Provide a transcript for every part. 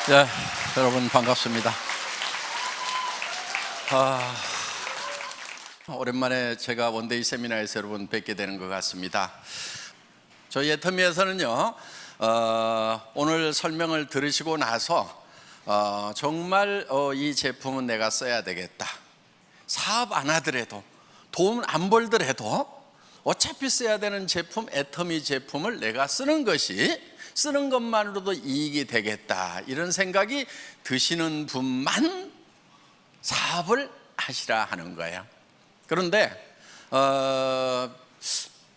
네, 여러분 반갑습니다. 오랜만에 제가 원데이 세미나에서 여러분 뵙게 되는 것 같습니다. 저희 애터미에서는요, 오늘 설명을 들으시고 나서 정말 이 제품은 내가 써야 되겠다, 사업 안 하더라도 돈 안 벌더라도 어차피 써야 되는 제품, 애터미 제품을 내가 쓰는 것만으로도 이익이 되겠다, 이런 생각이 드시는 분만 사업을 하시라 하는 거예요. 그런데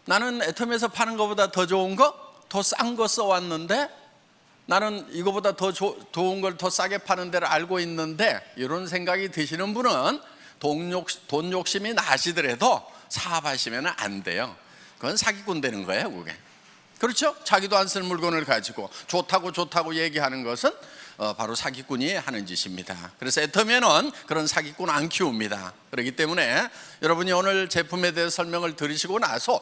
나는 애터미에서 파는 것보다 더 좋은 거, 더 싼 거 써왔는데, 나는 이거보다 더 좋은 걸 더 싸게 파는 데를 알고 있는데, 이런 생각이 드시는 분은 돈 욕심이 나시더라도 사업하시면 안 돼요. 그건 사기꾼 되는 거예요, 그게. 그렇죠? 자기도 안 쓸 물건을 가지고 좋다고 얘기하는 것은 바로 사기꾼이 하는 짓입니다. 그래서 애터미는 그런 사기꾼 안 키웁니다. 그렇기 때문에 여러분이 오늘 제품에 대해서 설명을 들으시고 나서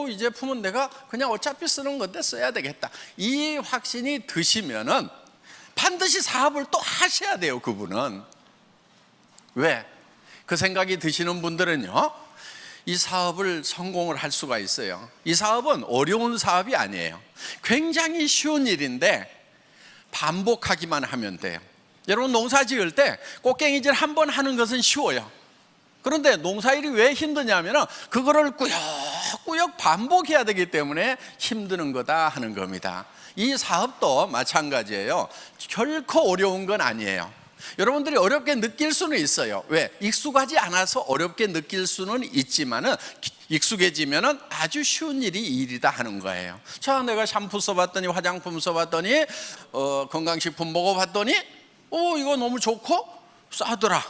이 제품은 내가 그냥 어차피 쓰는 건데 써야 되겠다, 이 확신이 드시면은 반드시 사업을 또 하셔야 돼요. 그분은 왜? 그 생각이 드시는 분들은요, 이 사업을 성공을 할 수가 있어요. 이 사업은 어려운 사업이 아니에요. 굉장히 쉬운 일인데 반복하기만 하면 돼요. 여러분, 농사 지을 때 꽃갱이질 한 번 하는 것은 쉬워요. 그런데 농사일이 왜 힘드냐면 그거를 꾸역꾸역 반복해야 되기 때문에 힘드는 거다 하는 겁니다. 이 사업도 마찬가지예요. 결코 어려운 건 아니에요. 여러분들이 어렵게 느낄 수는 있어요. 왜? 익숙하지 않아서 어렵게 느낄 수는 있지만은 익숙해지면은 아주 쉬운 일이다 하는 거예요. 자, 내가 샴푸 써봤더니, 화장품 써봤더니, 건강식품 먹어봤더니, 이거 너무 좋고 싸더라.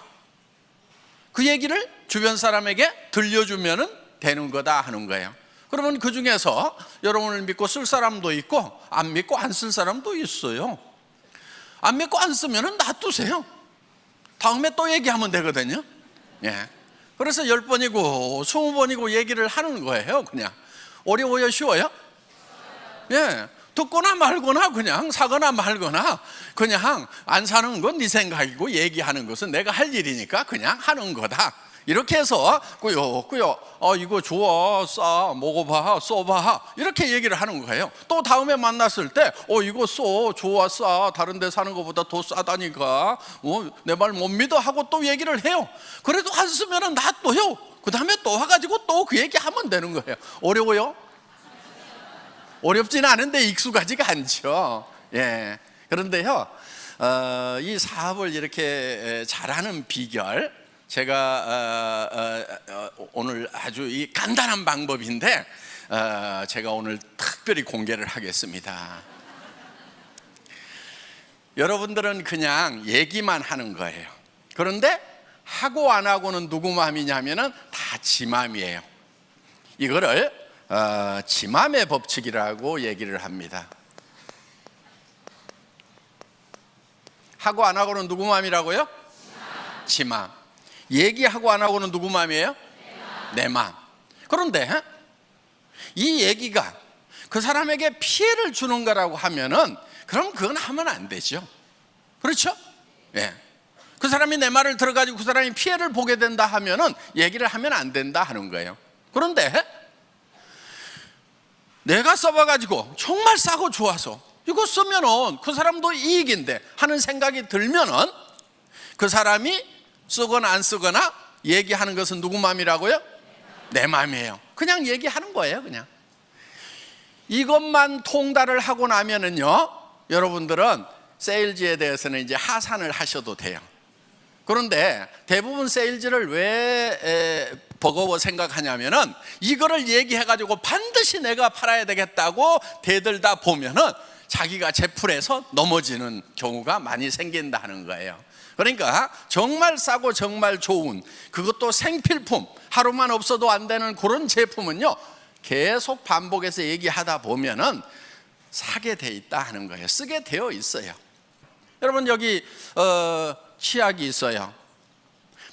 그 얘기를 주변 사람에게 들려주면은 되는 거다 하는 거예요. 그러면 그 중에서 여러분을 믿고 쓸 사람도 있고 안 믿고 안 쓸 사람도 있어요. 안 믿고 안 쓰면은 놔두세요. 다음에 또 얘기하면 되거든요. 예. 그래서 10번이고 20번이고 얘기를 하는 거예요. 그냥 어려워요, 쉬워요? 예. 듣거나 말거나 그냥 사거나 말거나, 그냥 안 사는 건 네 생각이고 얘기하는 것은 내가 할 일이니까 그냥 하는 거다, 이렇게 해서 꾸역꾸역 이거 좋아, 싸, 먹어봐, 써봐, 이렇게 얘기를 하는 거예요. 또 다음에 만났을 때 이거 써, 좋아, 싸, 다른 데 사는 것보다 더 싸다니까, 내 말 못 믿어 하고 또 얘기를 해요. 그래도 안 쓰면 놔둬요. 그 다음에 또 와가지고 또 그 얘기 하면 되는 거예요. 어려워요? 어렵지는 않은데 익숙하지가 않죠. 예. 그런데요, 이 사업을 이렇게 잘하는 비결, 제가 오늘 아주 이 간단한 방법인데 제가 오늘 특별히 공개를 하겠습니다. 여러분들은 그냥 얘기만 하는 거예요. 그런데 하고 안 하고는 누구 마음이냐면은 다 지 마음이에요. 이거를 지맘의 법칙이라고 얘기를 합니다. 하고 안 하고는 누구 마음이라고요? 지맘. 얘기하고 안 하고는 누구 마음이에요? 내 마음. 그런데 이 얘기가 그 사람에게 피해를 주는 거라고 하면은, 그럼 그건 하면 안 되죠. 그렇죠? 예. 그 사람이 내 말을 들어가지고 그 사람이 피해를 보게 된다 하면은 얘기를 하면 안 된다 하는 거예요. 그런데 내가 써봐가지고 정말 싸고 좋아서 이거 쓰면은 그 사람도 이익인데 하는 생각이 들면은, 그 사람이 쓰거나 안 쓰거나 얘기하는 것은 누구 마음이라고요? 내 마음이에요. 그냥 얘기하는 거예요. 그냥 이것만 통달을 하고 나면은요, 여러분들은 세일즈에 대해서는 이제 하산을 하셔도 돼요. 그런데 대부분 세일즈를 왜 버거워 생각하냐면은, 이거를 얘기해가지고 반드시 내가 팔아야 되겠다고 대들다 보면은 자기가 제풀에서 넘어지는 경우가 많이 생긴다는 거예요. 그러니까 정말 싸고 정말 좋은, 그것도 생필품, 하루만 없어도 안 되는 그런 제품은요, 계속 반복해서 얘기하다 보면은 사게 돼 있다 하는 거예요. 쓰게 되어 있어요. 여러분, 여기 치약이 있어요.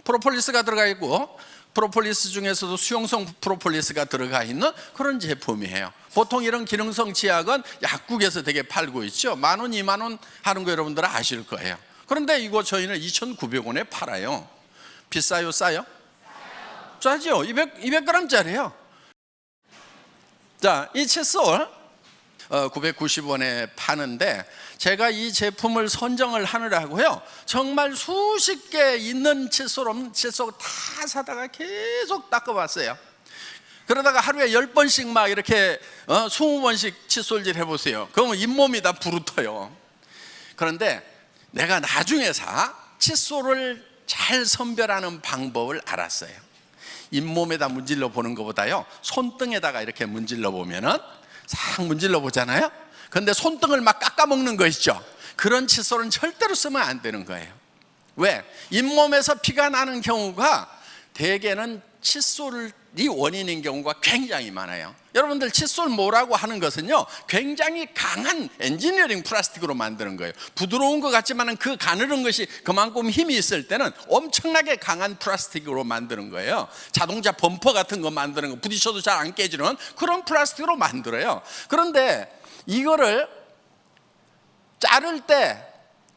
프로폴리스가 들어가 있고 프로폴리스 중에서도 수용성 프로폴리스가 들어가 있는 그런 제품이에요. 보통 이런 기능성 치약은 약국에서 되게 팔고 있죠. 10,000원, 20,000원 하는 거 여러분들 아실 거예요. 그런데 이거 저희는 2,900원에 팔아요. 비싸요, 싸요? 싸죠. 200g짜리예요. 자, 이 칫솔 990원에 파는데, 제가 이 제품을 선정을 하느라고요, 정말 수십 개 있는 칫솔 다 사다가 계속 닦아봤어요. 그러다가 하루에 10번씩 막 이렇게 20번씩 칫솔질 해보세요. 그러면 잇몸이 다 부르터요. 그런데 내가 나중에 칫솔을 잘 선별하는 방법을 알았어요. 잇몸에다 문질러 보는 것보다요, 손등에다가 이렇게 문질러 보면은 싹 문질러 보잖아요. 근데 손등을 막 깎아먹는 거 있죠. 그런 칫솔은 절대로 쓰면 안 되는 거예요. 왜? 잇몸에서 피가 나는 경우가 대개는 칫솔이 원인인 경우가 굉장히 많아요. 여러분들, 칫솔 모라고 하는 것은요, 굉장히 강한 엔지니어링 플라스틱으로 만드는 거예요. 부드러운 것 같지만 그 가늘은 것이 그만큼 힘이 있을 때는 엄청나게 강한 플라스틱으로 만드는 거예요. 자동차 범퍼 같은 거 만드는 거, 부딪혀도 잘 안 깨지는 그런 플라스틱으로 만들어요. 그런데 이거를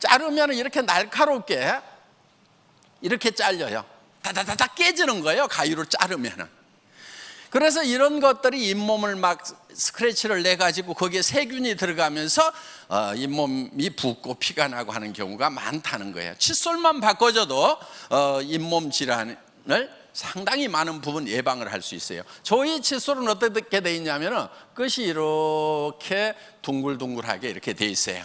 자르면 이렇게 날카롭게 이렇게 잘려요. 다다다다 깨지는 거예요, 가위로 자르면은. 그래서 이런 것들이 잇몸을 막 스크래치를 내가지고 거기에 세균이 들어가면서 잇몸이 붓고 피가 나고 하는 경우가 많다는 거예요. 칫솔만 바꿔줘도 잇몸 질환을 상당히 많은 부분 예방을 할 수 있어요. 저희 칫솔은 어떻게 돼 있냐면은 끝이 이렇게 둥글둥글하게 이렇게 돼 있어요.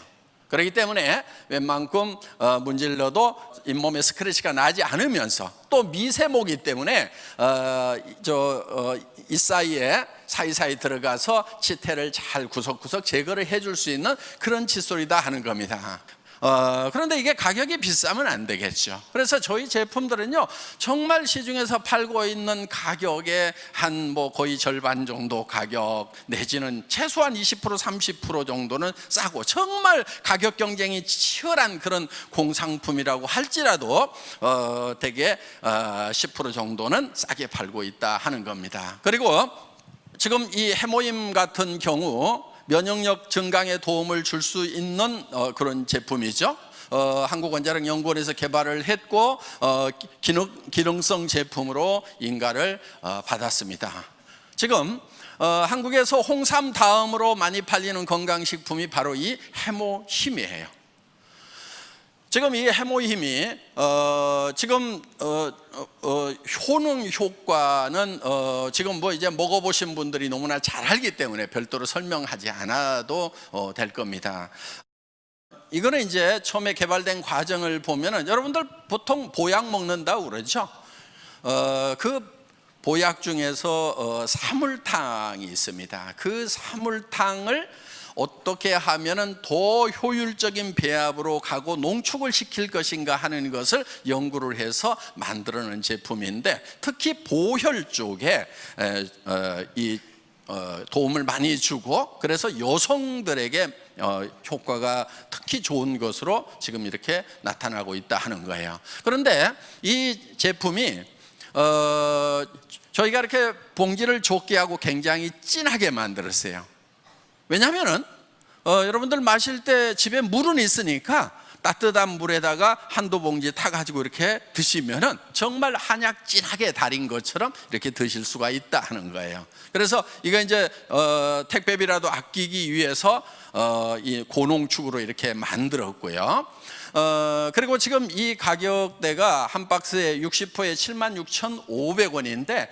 그렇기 때문에 웬만큼 문질러도 잇몸에 스크래치가 나지 않으면서, 또 미세모기 때문에 이 사이사이 들어가서 치태를 잘 구석구석 제거를 해줄 수 있는 그런 칫솔이다 하는 겁니다. 그런데 이게 가격이 비싸면 안 되겠죠. 그래서 저희 제품들은요, 정말 시중에서 팔고 있는 가격의 한 거의 절반 정도 가격, 내지는 최소한 20% 30% 정도는 싸고, 정말 가격 경쟁이 치열한 그런 공상품이라고 할지라도 대개 10% 정도는 싸게 팔고 있다 하는 겁니다. 그리고 지금 이 해모임 같은 경우 면역력 증강에 도움을 줄 수 있는 그런 제품이죠. 한국원자력연구원에서 개발을 했고 기능성 제품으로 인가를 받았습니다. 지금 한국에서 홍삼 다음으로 많이 팔리는 건강식품이 바로 이 해모힘이에요. 지금 이 해모힘이 지금 효능 효과는 지금 이제 먹어보신 분들이 너무나 잘 알기 때문에 별도로 설명하지 않아도 될 겁니다. 이거는 이제 처음에 개발된 과정을 보면은, 여러분들 보통 보약 먹는다고 그러죠. 그 보약 중에서 사물탕이 있습니다. 그 사물탕을 어떻게 하면은 더 효율적인 배합으로 가고 농축을 시킬 것인가 하는 것을 연구를 해서 만들어낸 제품인데, 특히 보혈 쪽에 도움을 많이 주고, 그래서 여성들에게 효과가 특히 좋은 것으로 지금 이렇게 나타나고 있다 하는 거예요. 그런데 이 제품이 저희가 이렇게 봉지를 좁게 하고 굉장히 진하게 만들었어요. 왜냐하면은 여러분들 마실 때 집에 물은 있으니까 따뜻한 물에다가 한두 봉지 타가지고 이렇게 드시면은 정말 한약 진하게 달인 것처럼 이렇게 드실 수가 있다 하는 거예요. 그래서 이거 이제 택배비라도 아끼기 위해서 이 고농축으로 이렇게 만들었고요. 그리고 지금 이 가격대가 한 박스에 60호에 76,500원인데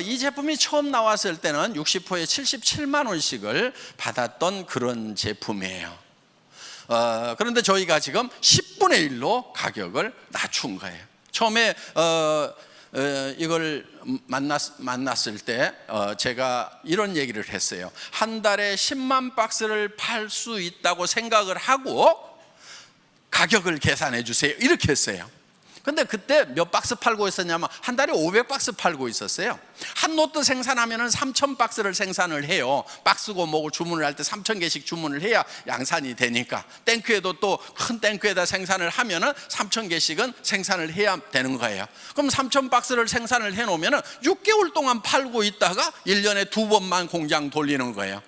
이 제품이 처음 나왔을 때는 60호에 77만 원씩을 받았던 그런 제품이에요. 그런데 저희가 지금 10분의 1로 가격을 낮춘 거예요. 처음에 이걸 만났을 때 제가 이런 얘기를 했어요. 한 달에 10만 박스를 팔 수 있다고 생각을 하고 가격을 계산해 주세요, 이렇게 했어요. 근데 그때 몇 박스 팔고 있었냐면 한 달에 500박스 팔고 있었어요. 한 로트 생산하면은 3,000박스를 생산을 해요. 박스고 뭐고 주문을 할 때 3,000개씩 주문을 해야 양산이 되니까. 탱크에도 또 큰 탱크에다 생산을 하면은 3,000개씩은 생산을 해야 되는 거예요. 그럼 3,000박스를 생산을 해 놓으면은 6개월 동안 팔고 있다가 1년에 2번만 공장 돌리는 거예요.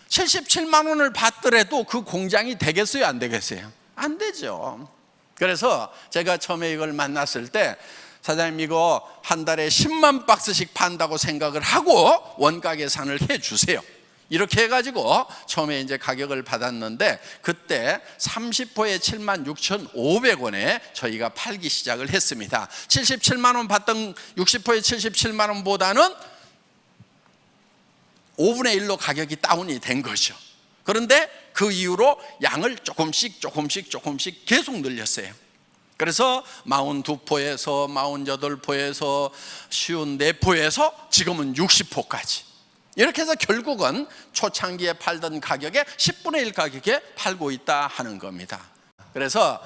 77만 원을 받더라도 그 공장이 되겠어요, 안 되겠어요? 안 되죠. 그래서 제가 처음에 이걸 만났을 때 사장님 이거 한 달에 10만 박스씩 판다고 생각을 하고 원가 계산을 해 주세요. 이렇게 해가지고 처음에 이제 가격을 받았는데 그때 30호에 76,500원에 저희가 팔기 시작을 했습니다. 77만 원 받던 60호에 77만 원보다는 5분의 1로 가격이 다운이 된 거죠. 그런데 그 이후로 양을 조금씩 계속 늘렸어요. 그래서 42포에서 48포에서 54포에서 지금은 60포까지 이렇게 해서 결국은 초창기에 팔던 가격의 10분의 1 가격에 팔고 있다 하는 겁니다. 그래서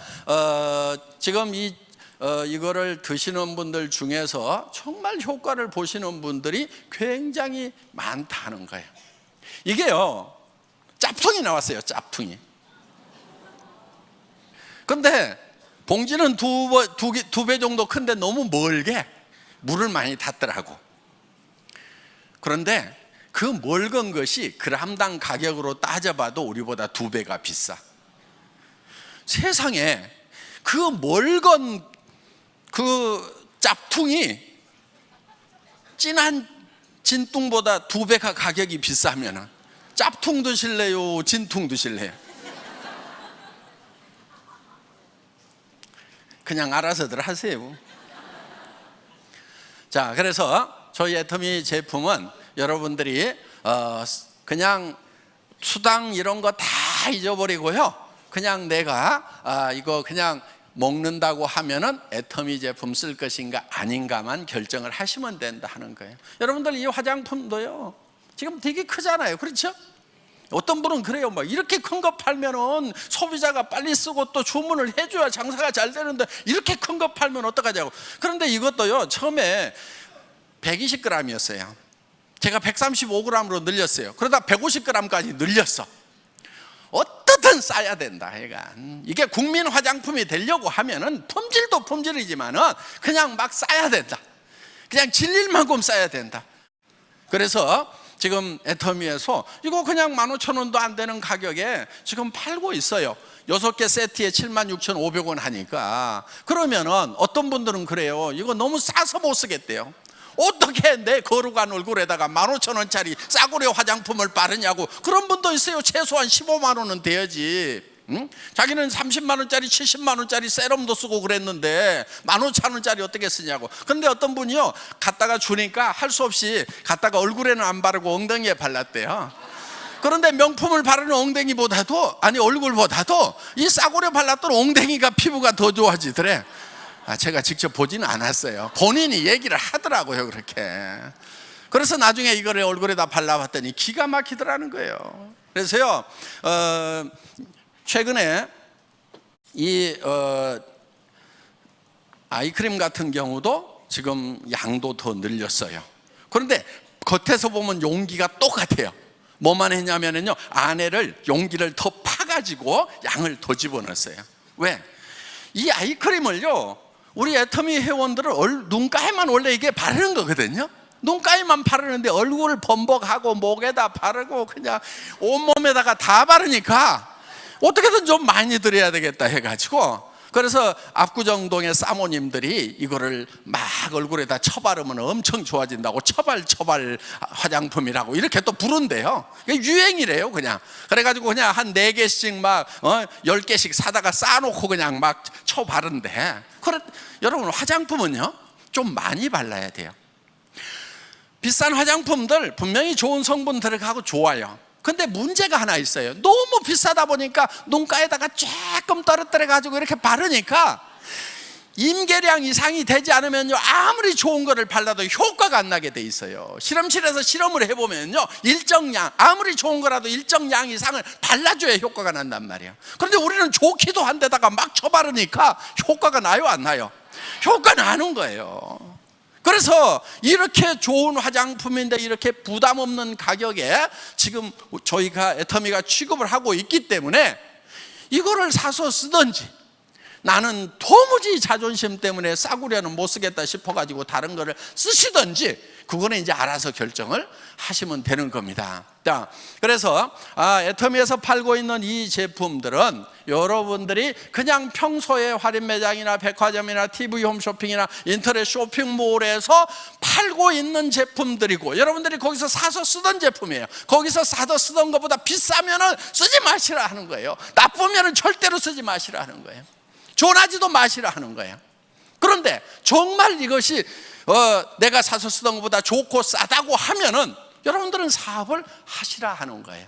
지금 이거를 드시는 분들 중에서 정말 효과를 보시는 분들이 굉장히 많다는 거예요. 이게요 짭퉁이 나왔어요. 짭퉁이. 근데 봉지는 두 배 정도 큰데 너무 멀게 물을 많이 탔더라고. 그런데 그 멀건 것이 그람당 가격으로 따져봐도 우리보다 2배가 비싸. 세상에 그 멀건 그 짭퉁이 진한 진퉁보다 2배가 가격이 비싸면 짭퉁 드실래요? 진퉁 드실래요? 그냥 알아서들 하세요. 자, 그래서 저희 애터미 제품은 여러분들이 그냥 수당 이런 거 다 잊어버리고요. 그냥 내가 이거 그냥 먹는다고 하면은 애터미 제품 쓸 것인가 아닌가만 결정을 하시면 된다 하는 거예요. 여러분들 이 화장품도요 지금 되게 크잖아요. 그렇죠? 어떤 분은 그래요. 막 이렇게 큰 거 팔면은 소비자가 빨리 쓰고 또 주문을 해줘야 장사가 잘 되는데 이렇게 큰 거 팔면 어떡하냐고. 그런데 이것도요 처음에 120g이었어요. 제가 135g으로 늘렸어요. 그러다 150g까지 늘렸어. 어떻든 싸야 된다. 이게 국민 화장품이 되려고 하면은 품질도 품질이지만은 그냥 막 싸야 된다. 그냥 질릴 만큼 싸야 된다. 그래서 지금 애터미에서 이거 그냥 15,000원도 안 되는 가격에 지금 팔고 있어요. 6개 세트에 76,500원 하니까. 그러면은 어떤 분들은 그래요. 이거 너무 싸서 못 쓰겠대요. 어떻게 내 거룩한 얼굴에다가 15,000원짜리 싸구려 화장품을 바르냐고. 그런 분도 있어요. 최소한 15만 원은 돼야지. 응? 자기는 30만 원짜리 70만 원짜리 세럼도 쓰고 그랬는데 15,000원짜리 어떻게 쓰냐고. 근데 어떤 분이요 갖다가 주니까 할 수 없이 갖다가 얼굴에는 안 바르고 엉덩이에 발랐대요. 그런데 명품을 바르는 엉덩이보다도 아니 얼굴보다도 이 싸구려 발랐던 엉덩이가 피부가 더 좋아지더래. 제가 직접 보지는 않았어요. 본인이 얘기를 하더라고요. 그렇게. 그래서 나중에 이거를 얼굴에다 발라봤더니 기가 막히더라는 거예요. 그래서요 최근에 이 아이크림 같은 경우도 지금 양도 더 늘렸어요. 그런데 겉에서 보면 용기가 똑같아요. 뭐만 했냐면요 안에를 용기를 더 파가지고 양을 더 집어넣었어요. 왜? 이 아이크림을요 우리 애터미 회원들은 눈가에만 원래 이게 바르는 거거든요. 눈가에만 바르는데 얼굴을 범벅하고 목에다 바르고 그냥 온몸에다가 다 바르니까 어떻게든 좀 많이 드려야 되겠다 해가지고 그래서 압구정동의 사모님들이 이거를 막 얼굴에다 쳐바르면 엄청 좋아진다고 처발 화장품이라고 이렇게 또 부른대요. 이게 유행이래요 그냥. 그래가지고 그냥 한 4개씩 막 10개씩 사다가 싸놓고 그냥 막 쳐바른대. 여러분 화장품은요 좀 많이 발라야 돼요. 비싼 화장품들 분명히 좋은 성분 들어가고 좋아요. 근데 문제가 하나 있어요. 너무 비싸다 보니까 눈가에다가 조금 떨어뜨려 가지고 이렇게 바르니까 임계량 이상이 되지 않으면요 아무리 좋은 거를 발라도 효과가 안 나게 돼 있어요. 실험실에서 실험을 해보면요 일정량 아무리 좋은 거라도 일정량 이상을 발라줘야 효과가 난단 말이에요. 그런데 우리는 좋기도 한 데다가 막 쳐바르니까 효과가 나요 안 나요? 효과 나는 거예요. 그래서 이렇게 좋은 화장품인데 이렇게 부담 없는 가격에 지금 저희가 애터미가 취급을 하고 있기 때문에 이거를 사서 쓰든지, 나는 도무지 자존심 때문에 싸구려는 못 쓰겠다 싶어가지고 다른 거를 쓰시든지, 그거는 이제 알아서 결정을 하시면 되는 겁니다. 자, 그래서 애터미에서 팔고 있는 이 제품들은 여러분들이 그냥 평소에 할인 매장이나 백화점이나 TV 홈쇼핑이나 인터넷 쇼핑몰에서 팔고 있는 제품들이고, 여러분들이 거기서 사서 쓰던 제품이에요. 거기서 사서 쓰던 것보다 비싸면은 쓰지 마시라 하는 거예요. 나쁘면은 절대로 쓰지 마시라 하는 거예요. 존하지도 마시라 하는 거예요. 그런데 정말 이것이 내가 사서 쓰던 것보다 좋고 싸다고 하면은 여러분들은 사업을 하시라 하는 거예요.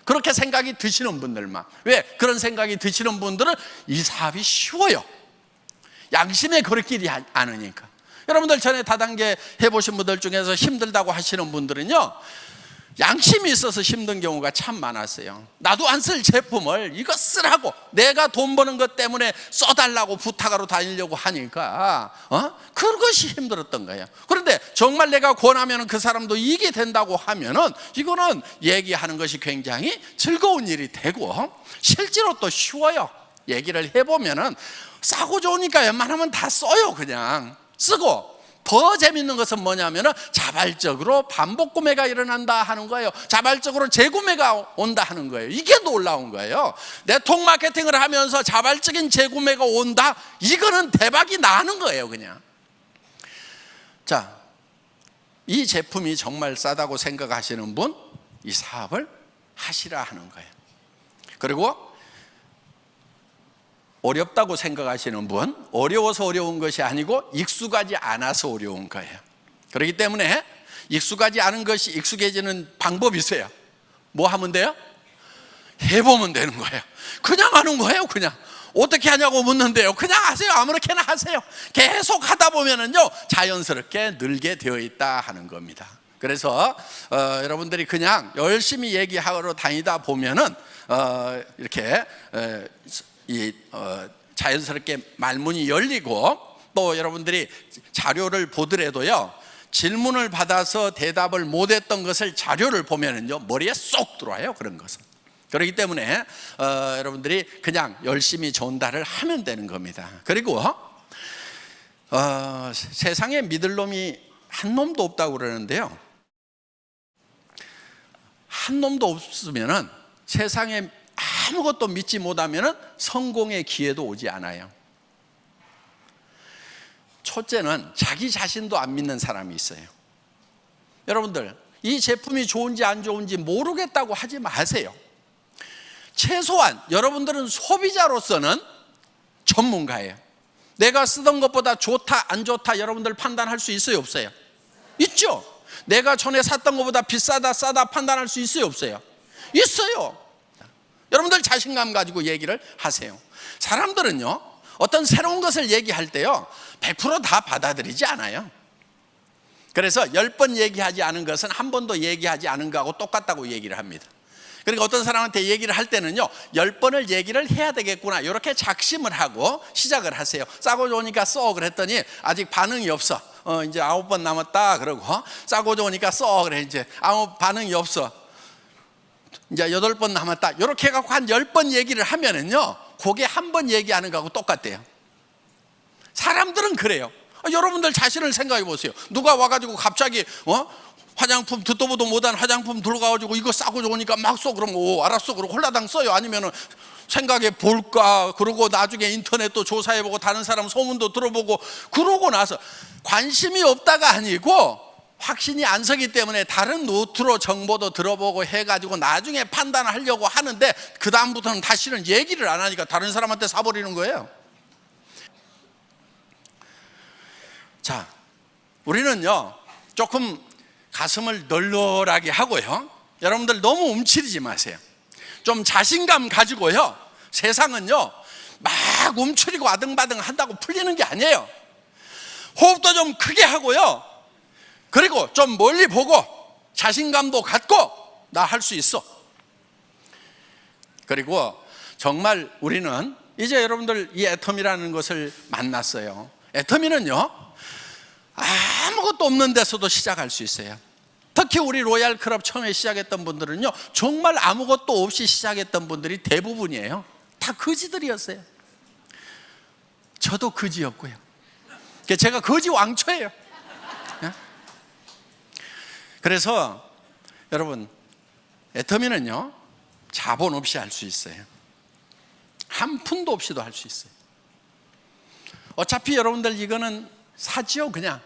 그렇게 생각이 드시는 분들만. 왜? 그런 생각이 드시는 분들은 이 사업이 쉬워요. 양심에 거리끼리 않으니까. 여러분들 전에 다단계 해보신 분들 중에서 힘들다고 하시는 분들은요, 양심이 있어서 힘든 경우가 참 많았어요. 나도 안 쓸 제품을 이거 쓰라고, 내가 돈 버는 것 때문에 써달라고 부탁하러 다니려고 하니까 그것이 힘들었던 거예요. 그런데 정말 내가 권하면 그 사람도 이익이 된다고 하면은 이거는 얘기하는 것이 굉장히 즐거운 일이 되고, 실제로 또 쉬워요. 얘기를 해보면은 싸고 좋으니까 웬만하면 다 써요. 그냥 쓰고, 더 재밌는 것은 뭐냐면 자발적으로 반복 구매가 일어난다 하는 거예요. 자발적으로 재구매가 온다 하는 거예요. 이게 놀라운 거예요. 네트워크 마케팅을 하면서 자발적인 재구매가 온다, 이거는 대박이 나는 거예요. 그냥. 자, 이 제품이 정말 싸다고 생각하시는 분, 이 사업을 하시라 하는 거예요. 그리고 어렵다고 생각하시는 분, 어려워서 어려운 것이 아니고 익숙하지 않아서 어려운 거예요. 그렇기 때문에 익숙하지 않은 것이 익숙해지는 방법이 있어요. 뭐 하면 돼요? 해보면 되는 거예요. 그냥 하는 거예요. 그냥. 어떻게 하냐고 묻는데요, 그냥 하세요. 아무렇게나 하세요. 계속 하다 보면은요, 자연스럽게 늘게 되어 있다 하는 겁니다. 그래서 여러분들이 그냥 열심히 얘기하러 다니다 보면은 이렇게 자연스럽게 말문이 열리고, 또 여러분들이 자료를 보더라도요, 질문을 받아서 대답을 못했던 것을 자료를 보면은요, 머리에 쏙 들어와요. 그런 것은. 그렇기 때문에 여러분들이 그냥 열심히 전달을 하면 되는 겁니다. 그리고 세상에 믿을 놈이 한 놈도 없다고 그러는데요, 한 놈도 없으면은, 세상에 아무것도 믿지 못하면 성공의 기회도 오지 않아요. 첫째는 자기 자신도 안 믿는 사람이 있어요. 여러분들, 이 제품이 좋은지 안 좋은지 모르겠다고 하지 마세요. 최소한 여러분들은 소비자로서는 전문가예요. 내가 쓰던 것보다 좋다 안 좋다 여러분들 판단할 수 있어요, 없어요? 있죠. 내가 전에 샀던 것보다 비싸다 싸다 판단할 수 있어요, 없어요? 있어요. 여러분들 자신감 가지고 얘기를 하세요. 사람들은요, 어떤 새로운 것을 얘기할 때요, 100% 받아들이지 않아요. 그래서 10번 얘기하지 않은 것은 한 번도 얘기하지 않은 거하고 똑같다고 얘기를 합니다. 그러니까 어떤 사람한테 얘기를 할 때는요, 10번을 얘기를 해야 되겠구나, 이렇게 작심을 하고 시작을 하세요. 싸고 좋으니까 써 그랬더니 아직 반응이 없어. 이제 9번 남았다 그러고, 싸고 좋으니까 써 그래, 이제 아무 반응이 없어. 이제 8번 남았다. 이렇게 해갖고 한 10번 얘기를 하면은요, 그게 한 번 얘기하는 거하고 똑같대요. 사람들은 그래요. 여러분들 자신을 생각해 보세요. 누가 와가지고 갑자기 화장품, 듣도 보도 못한 화장품 들어가가지고 이거 싸고 좋으니까 막 써. 그럼 알았어. 그러고 홀라당 써요. 아니면은 생각해 볼까, 그러고 나중에 인터넷도 조사해보고 다른 사람 소문도 들어보고, 그러고 나서 관심이 없다가 아니고 확신이 안 서기 때문에 다른 루트로 정보도 들어보고 해가지고 나중에 판단을 하려고 하는데, 그 다음부터는 다시는 얘기를 안 하니까 다른 사람한테 사버리는 거예요. 자, 우리는요, 조금 가슴을 널널하게 하고요, 여러분들 너무 움츠리지 마세요. 좀 자신감 가지고요, 세상은요 막 움츠리고 아등바등 한다고 풀리는 게 아니에요. 호흡도 좀 크게 하고요, 그리고 좀 멀리 보고 자신감도 갖고 나 할 수 있어. 그리고 정말 우리는 이제 여러분들 이 애텀이라는 것을 만났어요. 애터미는요, 아무것도 없는 데서도 시작할 수 있어요. 특히 우리 로얄 클럽 처음에 시작했던 분들은요, 정말 아무것도 없이 시작했던 분들이 대부분이에요. 다 거지들이었어요. 저도 거지였고요. 제가 거지 왕초예요. 그래서 여러분, 애터미는요, 자본 없이 할 수 있어요. 한 푼도 없이도 할 수 있어요. 어차피 여러분들 이거는 사지요. 그냥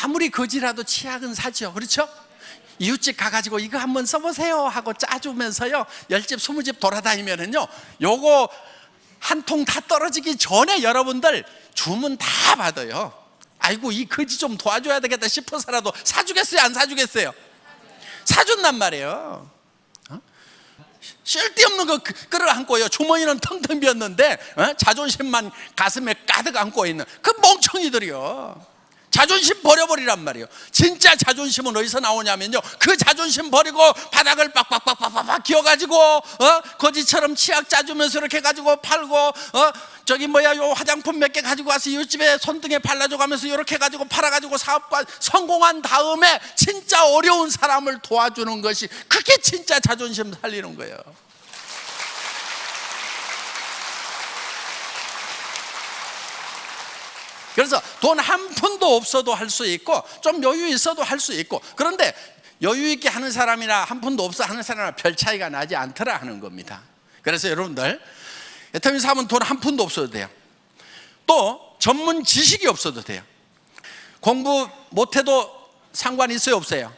아무리 거지라도 치약은 사지요. 그렇죠? 이웃집 가가지고 이거 한번 써보세요 하고 짜주면서요, 10집 20집 돌아다니면은요, 요거 한 통 다 떨어지기 전에 여러분들 주문 다 받아요. 아이고, 이 거지 좀 도와줘야 되겠다 싶어서라도 사주겠어요? 안 사주겠어요? 사준단 말이에요. 쓸데없는 거 끌어안고요, 주머니는 텅텅 비었는데 자존심만 가슴에 가득 안고 있는 그 멍청이들이요. 자존심 버려버리란 말이에요. 진짜 자존심은 어디서 나오냐면요, 그 자존심 버리고 바닥을 빡빡빡빡빡 기어가지고 거지처럼 치약 짜주면서 이렇게 가지고 팔고, 저기 뭐야, 요 화장품 몇 개 가지고 와서 이웃집에 손등에 발라줘 가면서 이렇게 가지고 팔아가지고 사업과 성공한 다음에 진짜 어려운 사람을 도와주는 것이, 그게 진짜 자존심 살리는 거예요. 그래서 돈 한 푼도 없어도 할 수 있고, 좀 여유 있어도 할 수 있고, 그런데 여유 있게 하는 사람이나 한 푼도 없어 하는 사람이나 별 차이가 나지 않더라 하는 겁니다. 그래서 여러분들, 애터미 사업은 돈 한 푼도 없어도 돼요. 또 전문 지식이 없어도 돼요. 공부 못해도 상관 있어요, 없어요?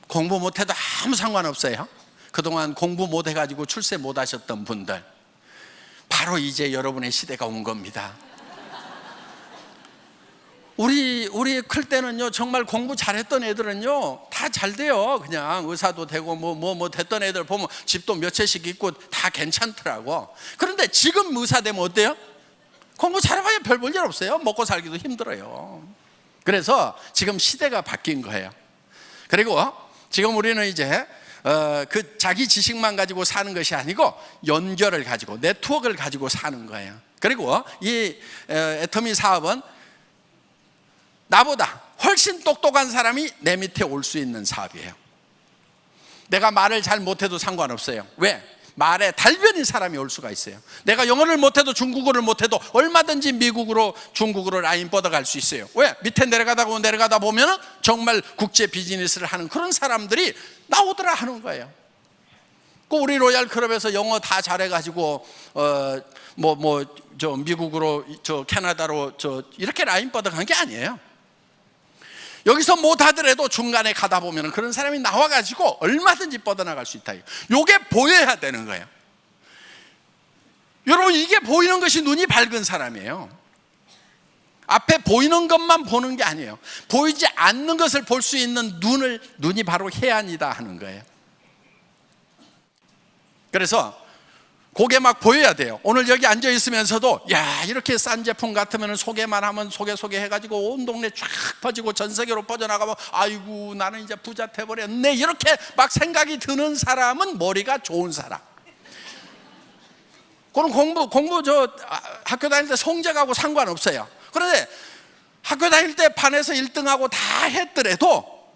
공부 못해도 아무 상관없어요. 그동안 공부 못해가지고 출세 못하셨던 분들, 바로 이제 여러분의 시대가 온 겁니다. 우리 클 때는요, 정말 공부 잘했던 애들은요 다 잘 돼요. 그냥 의사도 되고 뭐 됐던 애들 보면 집도 몇 채씩 있고 다 괜찮더라고. 그런데 지금 의사 되면 어때요? 공부 잘해봐야 별 볼 일 없어요. 먹고 살기도 힘들어요. 그래서 지금 시대가 바뀐 거예요. 그리고 지금 우리는 이제 그 자기 지식만 가지고 사는 것이 아니고 연결을 가지고, 네트워크를 가지고 사는 거예요. 그리고 이 애터미 사업은 나보다 훨씬 똑똑한 사람이 내 밑에 올 수 있는 사업이에요. 내가 말을 잘 못해도 상관없어요. 왜? 말에 달변인 사람이 올 수가 있어요. 내가 영어를 못해도 중국어를 못해도 얼마든지 미국으로, 중국으로 라인 뻗어갈 수 있어요. 왜? 밑에 내려가다 보면 정말 국제 비즈니스를 하는 그런 사람들이 나오더라 하는 거예요. 그 우리 로얄 클럽에서 영어 다 잘해가지고 저 미국으로, 저 캐나다로 이렇게 라인 뻗어간 게 아니에요. 여기서 못하더라도 중간에 가다 보면 그런 사람이 나와가지고 얼마든지 뻗어나갈 수 있다. 이게 보여야 되는 거예요. 여러분, 이게 보이는 것이 눈이 밝은 사람이에요. 앞에 보이는 것만 보는 게 아니에요. 보이지 않는 것을 볼 수 있는 눈이 바로 해안이다 하는 거예요. 그래서 그게 막 보여야 돼요. 오늘 여기 앉아 있으면서도, 야, 이렇게 싼 제품 같으면 소개만 하면 소개해가지고 온 동네 쫙 퍼지고 전 세계로 뻗어나가면, 아이고, 나는 이제 부자 돼버렸네, 이렇게 막 생각이 드는 사람은 머리가 좋은 사람. 그럼 공부 학교 다닐 때 성적하고 상관없어요. 그런데 학교 다닐 때 반에서 1등하고 다 했더라도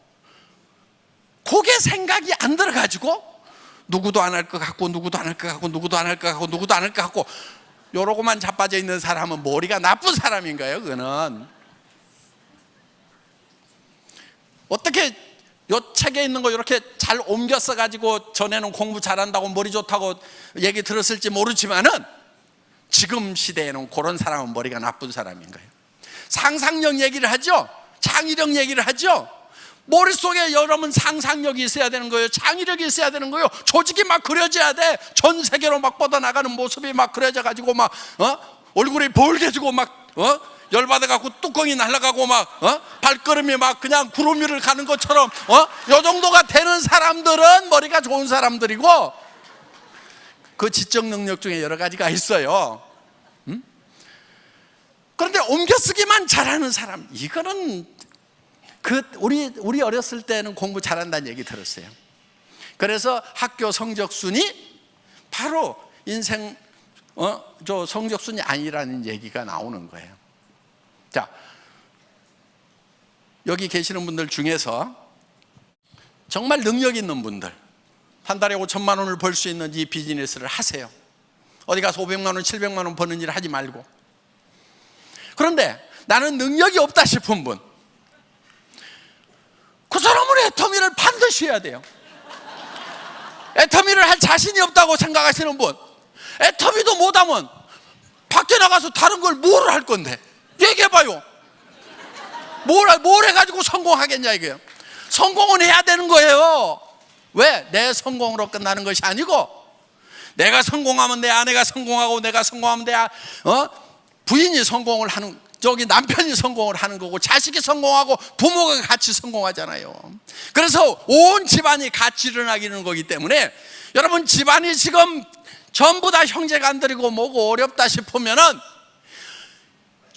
그게 생각이 안 들어가지고 누구도 안 할 것 같고, 누구도 안 할 것 같고, 누구도 안 할 것 같고, 누구도 안 할 것 같고, 요러고만 자빠져 있는 사람은 머리가 나쁜 사람인 거예요. 그거는 어떻게 요 책에 있는 거 이렇게 잘 옮겨 써가지고 전에는 공부 잘한다고 머리 좋다고 얘기 들었을지 모르지만은 지금 시대에는 그런 사람은 머리가 나쁜 사람인 거예요. 상상력 얘기를 하죠. 창의력 얘기를 하죠. 머릿속에 여러분 상상력이 있어야 되는 거예요. 창의력이 있어야 되는 거예요. 조직이 막 그려져야 돼. 전 세계로 막 뻗어나가는 모습이 막 그려져 가지고 막 얼굴이 벌개지고 막 열받아 갖고 뚜껑이 날아가고 막 발걸음이 막 그냥 구름 위를 가는 것처럼 요 정도가 되는 사람들은 머리가 좋은 사람들이고, 그 지적 능력 중에 여러 가지가 있어요. 그런데 옮겨쓰기만 잘하는 사람, 이거는 우리 어렸을 때는 공부 잘한다는 얘기 들었어요. 그래서 학교 성적순이 바로 인생 성적순이 아니라는 얘기가 나오는 거예요. 자, 여기 계시는 분들 중에서 정말 능력 있는 분들, 한 달에 5천만 원을 벌 수 있는 이 비즈니스를 하세요. 어디 가서 500만 원, 700만 원 버는 일 하지 말고. 그런데 나는 능력이 없다 싶은 분, 그 사람은 애터미를 반드시 해야 돼요. 애터미를 할 자신이 없다고 생각하시는 분, 애터미도 못하면 밖에 나가서 다른 걸 뭘 할 건데? 얘기해봐요. 뭘 해가지고 성공하겠냐 이거예요. 성공은 해야 되는 거예요. 왜? 내 성공으로 끝나는 것이 아니고, 내가 성공하면 내 아내가 성공하고, 내가 성공하면 내 부인이 성공을 하는, 저기 남편이 성공을 하는 거고, 자식이 성공하고 부모가 같이 성공하잖아요. 그래서 온 집안이 같이 일어나기는 거기 때문에, 여러분 집안이 지금 전부 다 형제간들이고 뭐고 어렵다 싶으면은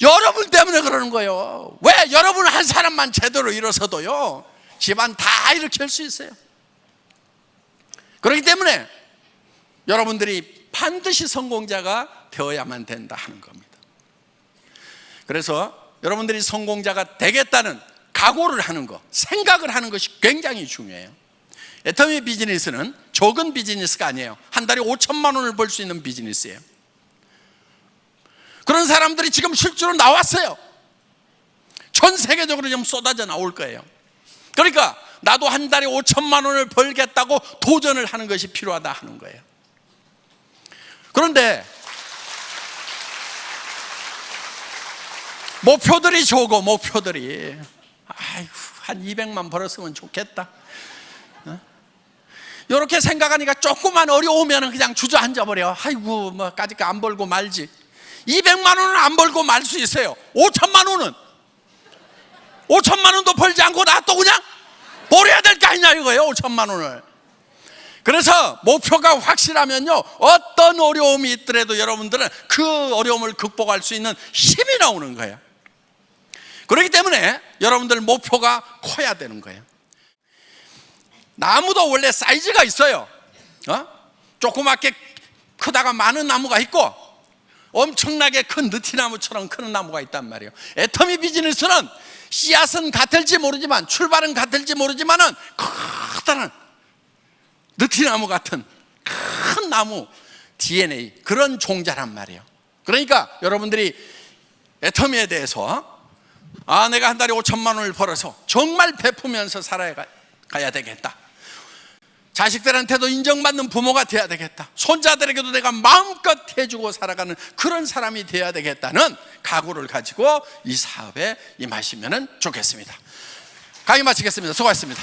여러분 때문에 그러는 거예요. 왜? 여러분 한 사람만 제대로 일어서도요 집안 다 일으킬 수 있어요. 그렇기 때문에 여러분들이 반드시 성공자가 되어야만 된다 하는 겁니다. 그래서 여러분들이 성공자가 되겠다는 각오를 하는 것, 생각을 하는 것이 굉장히 중요해요. 애터미 비즈니스는 적은 비즈니스가 아니에요. 한 달에 5천만 원을 벌 수 있는 비즈니스예요. 그런 사람들이 지금 실제로 나왔어요. 전 세계적으로 좀 쏟아져 나올 거예요. 그러니까 나도 한 달에 5천만 원을 벌겠다고 도전을 하는 것이 필요하다 하는 거예요. 그런데 목표들이 적어. 목표들이 아이고, 한 200만 벌었으면 좋겠다. 이렇게 생각하니까 조금만 어려우면 그냥 주저앉아 버려. 아이고 뭐까짓 거 안 벌고 말지. 200만 원은 안 벌고 말 수 있어요. 5천만 원도 벌지 않고 나 또 그냥 벌어야 될 거 아니냐 이거예요. 5천만 원을. 그래서 목표가 확실하면요, 어떤 어려움이 있더라도 여러분들은 그 어려움을 극복할 수 있는 힘이 나오는 거예요. 그렇기 때문에 여러분들 목표가 커야 되는 거예요. 나무도 원래 사이즈가 있어요. 조그맣게 크다가 많은 나무가 있고, 엄청나게 큰 느티나무처럼 큰 나무가 있단 말이에요. 애터미 비즈니스는 씨앗은 같을지 모르지만, 출발은 같을지 모르지만은 커다란 느티나무 같은 큰 나무 DNA, 그런 종자란 말이에요. 그러니까 여러분들이 애터미에 대해서 내가 한 달에 5천만 원을 벌어서 정말 베푸면서 살아가야 되겠다. 자식들한테도 인정받는 부모가 돼야 되겠다. 손자들에게도 내가 마음껏 해주고 살아가는 그런 사람이 돼야 되겠다는 각오를 가지고 이 사업에 임하시면 좋겠습니다. 강의 마치겠습니다. 수고하셨습니다.